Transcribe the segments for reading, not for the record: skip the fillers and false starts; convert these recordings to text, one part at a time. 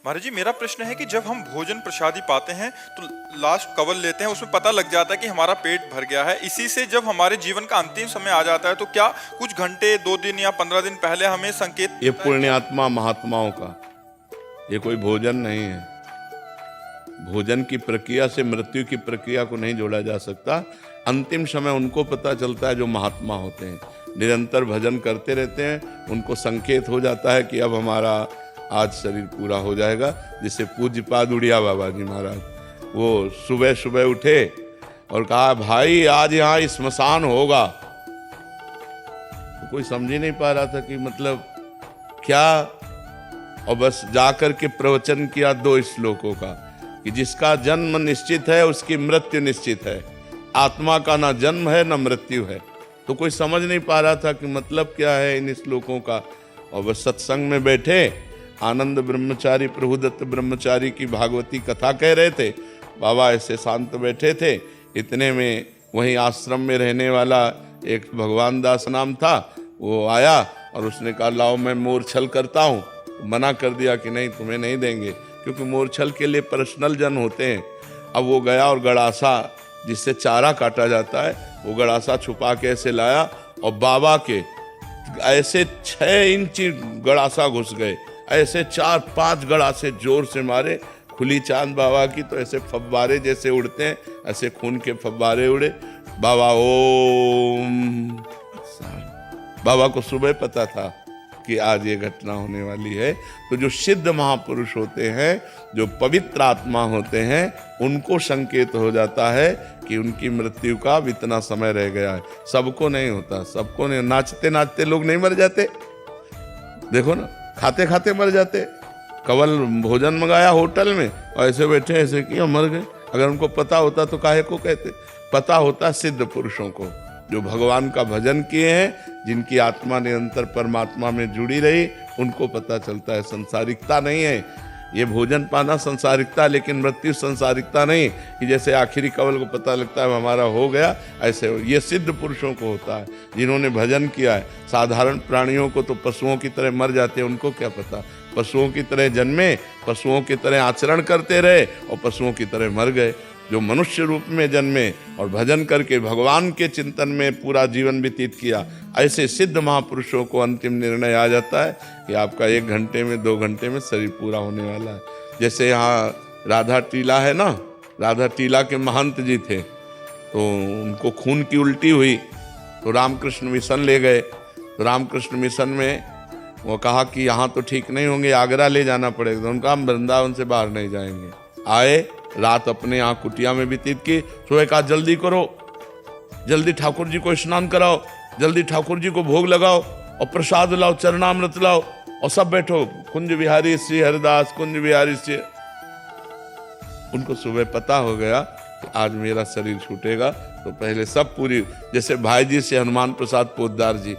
महाराज जी, मेरा प्रश्न है कि जब हम भोजन प्रसादी पाते हैं तो लास्ट कवल लेते हैं, उसमें पता लग जाता है कि हमारा पेट भर गया है। इसी से जब हमारे जीवन का अंतिम समय आ जाता है तो क्या कुछ घंटे, 2 दिन या 15 दिन पहले हमें संकेत? ये पुण्यात्मा महात्माओं का, ये कोई भोजन नहीं है। भोजन की प्रक्रिया से मृत्यु की प्रक्रिया को नहीं जोड़ा जा सकता। अंतिम समय उनको पता चलता है जो महात्मा होते हैं, निरंतर भजन करते रहते हैं। उनको संकेत हो जाता है कि अब हमारा आज शरीर पूरा हो जाएगा। जिसे पूज्यपाद उड़िया बाबा जी महाराज, वो सुबह सुबह उठे और कहा भाई आज यहाँ स्मशान होगा। तो कोई समझ ही नहीं पा रहा था कि मतलब क्या, और बस जाकर के प्रवचन किया 2 श्लोकों का कि जिसका जन्म निश्चित है उसकी मृत्यु निश्चित है। आत्मा का ना जन्म है ना मृत्यु है। तो कोई समझ नहीं पा रहा था कि मतलब क्या है इन श्लोकों का। और बस सत्संग में बैठे, आनंद ब्रह्मचारी प्रभुदत्त ब्रह्मचारी की भागवती कथा कह रहे थे। बाबा ऐसे शांत बैठे थे। इतने में वहीं आश्रम में रहने वाला एक भगवान दास नाम था, वो आया और उसने कहा लाओ मैं मोरछल करता हूँ। मना कर दिया कि नहीं तुम्हें नहीं देंगे, क्योंकि मोरछल के लिए पर्सनल जन होते हैं। अब वो गया और गड़ासा जिससे चारा काटा जाता है, वो गड़ासा छुपा के ऐसे लाया और बाबा के ऐसे 6 इंच गड़ासा घुस गए। ऐसे 4-5 गड़ासे जोर से मारे। खुली चांद बाबा की तो ऐसे फव्वारे जैसे उड़ते हैं, ऐसे खून के फव्वारे उड़े। बाबा ओम। बाबा को सुबह पता था कि आज ये घटना होने वाली है। तो जो सिद्ध महापुरुष होते हैं, जो पवित्र आत्मा होते हैं, उनको संकेत हो जाता है कि उनकी मृत्यु का इतना समय रह गया है। सबको नहीं होता, सबको नहीं। नाचते नाचते लोग नहीं मर जाते, देखो ना, खाते खाते मर जाते। कवल भोजन मंगाया होटल में और ऐसे बैठे ऐसे किया मर गए। अगर उनको पता होता तो काहे को कहते। पता होता सिद्ध पुरुषों को, जो भगवान का भजन किए हैं, जिनकी आत्मा निरंतर परमात्मा में जुड़ी रही, उनको पता चलता है। संसारिकता नहीं है ये भोजन पाना, संसारिकता, लेकिन मृत्यु संसारिकता नहीं कि जैसे आखिरी कवल को पता लगता है हमारा हो गया, ऐसे ये सिद्ध पुरुषों को होता है जिन्होंने भजन किया है। साधारण प्राणियों को तो पशुओं की तरह मर जाते हैं, उनको क्या पता। पशुओं की तरह जन्मे, पशुओं की तरह आचरण करते रहे और पशुओं की तरह मर गए। जो मनुष्य रूप में जन्मे और भजन करके भगवान के चिंतन में पूरा जीवन व्यतीत किया, ऐसे सिद्ध महापुरुषों को अंतिम निर्णय आ जाता है कि आपका 1 घंटे में 2 घंटे में शरीर पूरा होने वाला है। जैसे यहाँ राधा टीला है ना, राधा टीला के महंत जी थे, तो उनको खून की उल्टी हुई तो रामकृष्ण मिशन ले गए। तो रामकृष्ण मिशन में वो कहा कि यहाँ तो ठीक नहीं होंगे, आगरा ले जाना पड़ेगा। तो उनका हम वृंदावन से बाहर नहीं जाएंगे। आए, रात अपने यहाँ कुटिया में व्यतीत की। सुबह कहा जल्दी करो, जल्दी ठाकुर जी को स्नान कराओ, जल्दी ठाकुर जी को भोग लगाओ और प्रसाद लाओ, चरणामृत लाओ और सब बैठो। कुंज बिहारी श्री हरिदास, कुंज बिहारी श्री। उनको सुबह पता हो गया कि आज मेरा शरीर छूटेगा। तो पहले सब पूरी, जैसे भाई जी से हनुमान प्रसाद पोद्दार जी,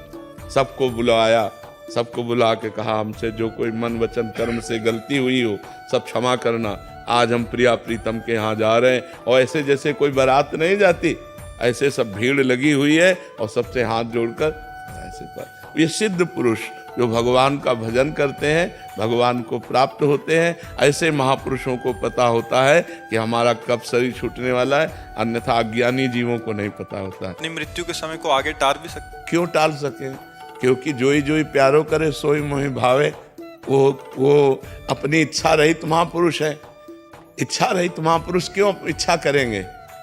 सबको बुलाया। सबको बुला के कहा हमसे जो कोई मन वचन कर्म से गलती हुई हो सब क्षमा करना। आज हम प्रिया प्रीतम के यहाँ जा रहे हैं। और ऐसे जैसे कोई बारात नहीं जाती, ऐसे सब भीड़ लगी हुई है और सबसे हाथ जोड़कर ऐसे पर। ये सिद्ध पुरुष जो भगवान का भजन करते हैं, भगवान को प्राप्त होते हैं, ऐसे महापुरुषों को पता होता है कि हमारा कब शरीर छूटने वाला है। अन्यथा अज्ञानी जीवों को नहीं पता होता है। अपनी मृत्यु के समय को आगे टाल भी सकते। क्यों टाल सके? क्योंकि जोई जोई प्यारो करे सोई मोहि भावे। वो अपनी इच्छा रहित महापुरुष है। इच्छा रहित महापुरुष क्यों इच्छा करेंगे?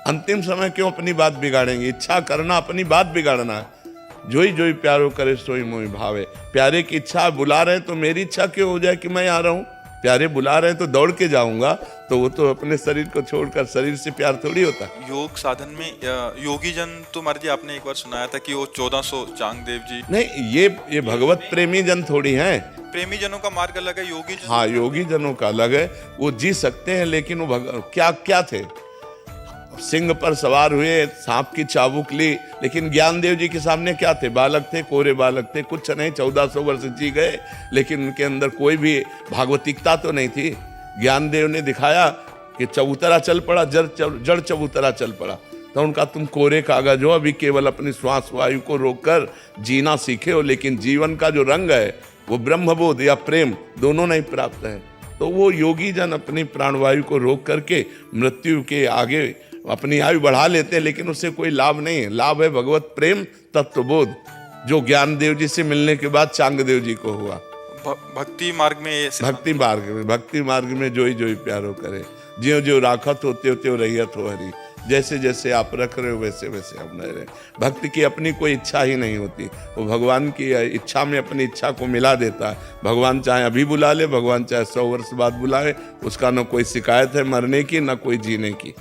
अंतिम समय क्यों अपनी बात बिगाड़ेंगे? इच्छा करना अपनी बात बिगाड़ना है। जोई जोई प्यारो करे सोई मोहि भावे। प्यारे की इच्छा बुला रहे तो मेरी इच्छा क्यों हो जाए कि मैं आ रहा हूँ? प्यारे बुला रहे तो दौड़ के जाऊंगा, तो वो तो अपने शरीर को छोड़कर, शरीर से प्यार थोड़ी होता। योग साधन में योगी जन तो महाराज जी आपने एक बार सुनाया था कि वो 1400 चांगदेव जी। नहीं, ये भगवत प्रेमी जन थोड़ी हैं। प्रेमी जनों का मार्ग अलग है, योगी जन। हाँ, योगी जनों का अलग है। वो जी सकते हैं, लेकिन वो क्या क्या थे? सिंह पर सवार हुए, सांप की चाबुक ली, लेकिन ज्ञानदेव जी के सामने क्या थे? बालक थे, कोरे बालक थे, कुछ नहीं। 1400 वर्ष जी गए, लेकिन उनके अंदर कोई भी भागवतिकता तो नहीं थी। ज्ञानदेव ने दिखाया कि चबूतरा चल पड़ा, जड़ चबूतरा चल पड़ा। तो उनका तुम कोरे कागज हो, अभी केवल अपनी श्वास वायु को रोककर जीना सीखे हो, लेकिन जीवन का जो रंग है वो ब्रह्मबोध या प्रेम दोनों नहीं प्राप्त है। तो वो योगी जन अपनी प्राणवायु को रोक करके मृत्यु के आगे अपनी आयु बढ़ा लेते हैं, लेकिन उससे कोई लाभ नहीं है। लाभ है भगवत प्रेम तत्वबोध, जो ज्ञानदेव जी से मिलने के बाद चांगदेव जी को हुआ। भक्ति मार्ग में ये भक्ति मार्ग में जोई जोई प्यारो करे, ज्यों ज्यों राखत होते होते हो रहियत हो हरी। जैसे जैसे आप रख रहे हो वैसे वैसे हम रह रहे। भक्ति की अपनी कोई इच्छा ही नहीं होती, वो भगवान की इच्छा में अपनी इच्छा को मिला देता है। भगवान चाहे अभी बुला ले, भगवान चाहे 100 वर्ष बाद बुलाए, उसका न कोई शिकायत है मरने की, न कोई जीने की।